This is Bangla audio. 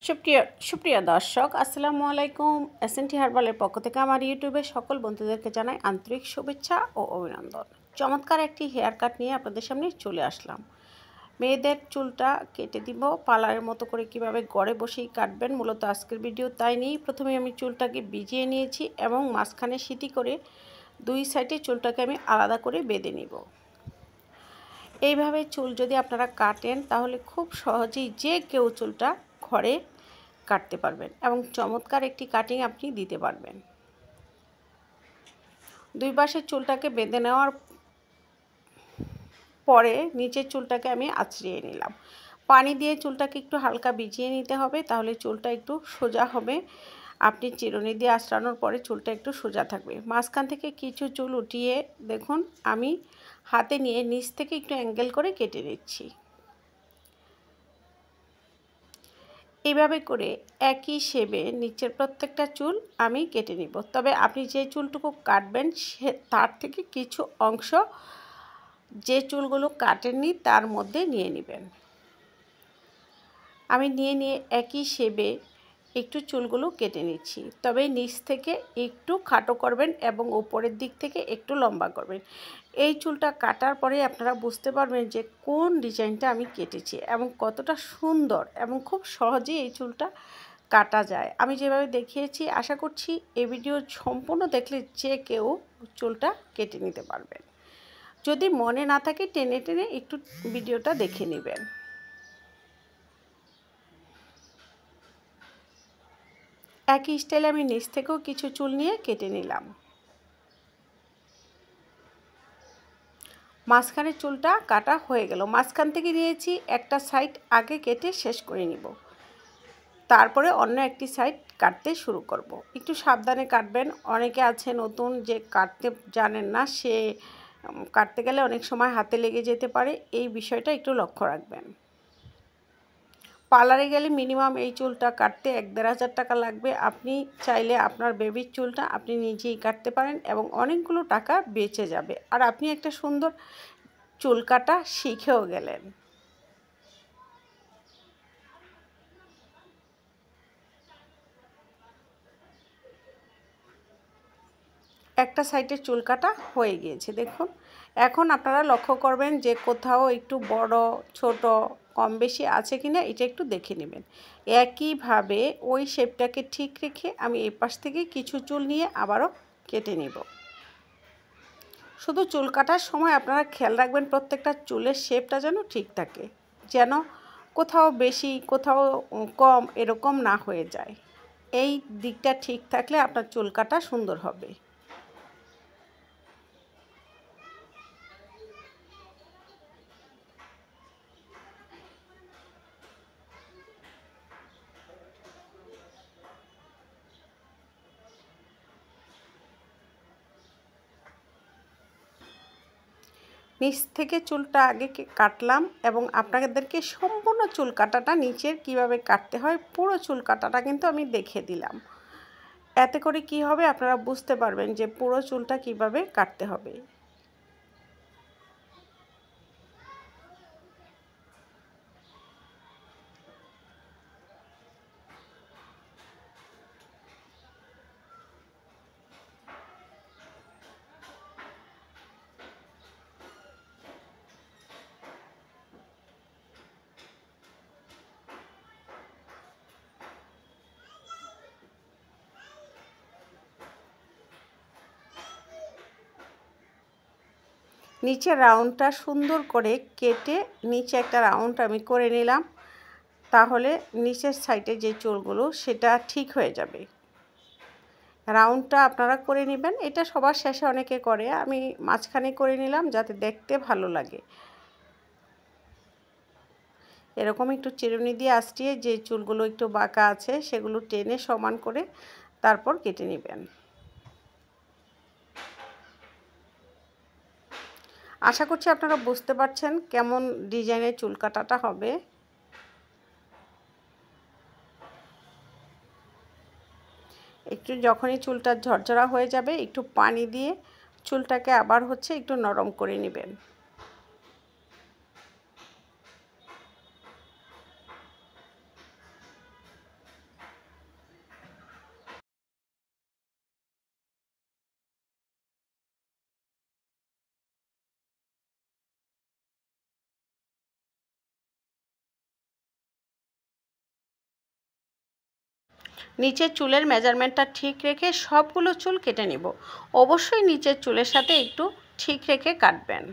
সুপ্রিয় সুপ্রিয় দর্শক, আসসালামু আলাইকুম। এসএনটি হার্বালের পক্ষ থেকে আমার ইউটিউবের সকল বন্ধুদেরকে জানাই আন্তরিক শুভেচ্ছা ও অভিনন্দন। চমৎকার একটি হেয়ার কাট নিয়ে আপনাদের সামনে চলে আসলাম। মেয়েদের চুলটা কেটে দিব পার্লারের মতো করে, কিভাবে ঘরে বসেই কাটবেন মূলত আজকের ভিডিও তাই নিয়ে। প্রথমে আমি চুলটাকে ভিজিয়ে নিয়েছি এবং মাঝখানে সিটি করে দুই সাইডে চুলটাকে আমি আলাদা করে বেঁধে নিব। এইভাবে চুল যদি আপনারা কাটেন তাহলে খুব সহজেই যে কেউ চুলটা ঘরে কাটতে পারবেন এবং চমৎকার একটি কাটিং আপনি দিতে পারবেন। দুই পাশের চুলটাকে বেঁধে নেওয়ার পরে নিচের চুলটাকে আমি আঁচড়িয়ে নিলাম। পানি দিয়ে চুলটাকে একটু হালকা ভিজিয়ে নিতে হবে, তাহলে চুলটা একটু সোজা হবে। আপনি চিরুনি দিয়ে আঁচড়ানোর পরে চুলটা একটু সোজা থাকবে। মাঝখান থেকে কিছু চুল উঠিয়ে দেখুন আমি হাতে নিয়ে নিচ থেকে একটু অ্যাঙ্গেল করে কেটে নিচ্ছি। এইভাবে করে একই শেপে নিচের প্রত্যেকটা চুল আমি কেটে নিব। তবে আপনি যে চুলটুকু কাটবেন তার থেকে কিছু অংশ যে চুলগুলো কাটেননি তার মধ্যে নিয়ে নেবেন। আমি নিয়ে একই শেপে একটু চুলগুলো কেটে নিচ্ছি। তবে নিচ থেকে একটু খাটো করবেন এবং উপরের দিক থেকে একটু লম্বা করবেন। এই চুলটা কাটার পরে আপনারা বুঝতে পারবেন যে কোন ডিজাইনটা আমি কেটেছি এবং কতটা সুন্দর এবং খুব সহজেই এই চুলটা কাটা যায়। আমি যেভাবে দেখিয়েছি আশা করছি এই ভিডিও সম্পূর্ণ দেখলে যে কেউ চুলটা কেটে নিতে পারবেন। যদি মনে না থাকে টেনে টেনে একটু ভিডিওটা দেখে নেবেন। একই স্টাইলে আমি নিচ থেকেও কিছু চুল নিয়ে কেটে নিলাম। মাঝখানের চুলটা কাটা হয়ে গেল। মাঝখান থেকে নিয়েছি একটা সাইড আগে কেটে শেষ করে নিব, তারপরে অন্য একটি সাইড কাটতে শুরু করব। একটু সাবধানে কাটবেন। অনেকে আছে নতুন যে কাটতে জানেন না, সে কাটতে গেলে অনেক সময় হাতে লেগে যেতে পারে, এই বিষয়টা একটু লক্ষ্য রাখবেন। পার্লারে গেলে মিনিমাম এই চুলটা কাটতে ১-১.৫ টাকা লাগবে। আপনি চাইলে আপনার বেবির চুলটা আপনি নিজেই কাটতে পারেন এবং অনেকগুলো টাকা বেঁচে যাবে, আর আপনি একটা সুন্দর চুল কাটা শিখেও গেলেন। একটা সাইডের চুল কাটা হয়ে গিয়েছে দেখুন। এখন আপনারা লক্ষ্য করবেন যে কোথাও একটু বড় ছোট কম বেশি আছে কিনা এটা একটু দেখে নেবেন। একইভাবে ওই শেপটাকে ঠিক রেখে আমি এই পাশ থেকে কিছু চুল নিয়ে আবারও কেটে নেব। শুধু চুল কাটার সময় আপনারা খেয়াল রাখবেন প্রত্যেকটা চুলের শেপটা যেন ঠিক থাকে, যেন কোথাও বেশি কোথাও কম এরকম না হয়ে যায়। এই দিকটা ঠিক থাকলে আপনার চুল কাটা সুন্দর হবে। নিচ থেকে চুলটা আগে কাটলাম এবং আপনাদেরকে সম্পূর্ণ চুল কাটাটা নিচের কিভাবে কাটতে হয় পুরো চুল কাটাটা কিন্তু আমি দেখিয়ে দিলাম। এতে করে কি হবে আপনারা বুঝতে পারবেন যে পুরো চুলটা কিভাবে কাটতে হবে। নিচে রাউন্ডটা সুন্দর করে কেটে নিচে একটা রাউন্ড আমি করে নিলাম, তাহলে নিচের সাইডে যে চুলগুলো সেটা ঠিক হয়ে যাবে। রাউন্ডটা আপনারা করে নেবেন। এটা সবার শেষে অনেকে করে, আমি মাঝখানে করে নিলাম যাতে দেখতে ভালো লাগে। এরকম একটু চিরুনি দিয়ে আঁচড়িয়ে যে চুলগুলো একটু বাঁকা আছে সেগুলো টেনে সমান করে তারপর কেটে নেবেন। আশা করছি আপনারা বুঝতে পারছেন কেমন ডিজাইনের চুল কাটাটা হবে। একটু যখনই চুলটা ঝরঝরা হয়ে যাবে একটু পানি দিয়ে চুলটাকে আবার একটু নরম করে নেবেন। নিচের চুলের মেজারমেন্টটা ঠিক রেখে সবগুলো চুল কেটে নিব। অবশ্যই নিচের চুলের সাথে একটু ঠিক রেখে কাটবেন।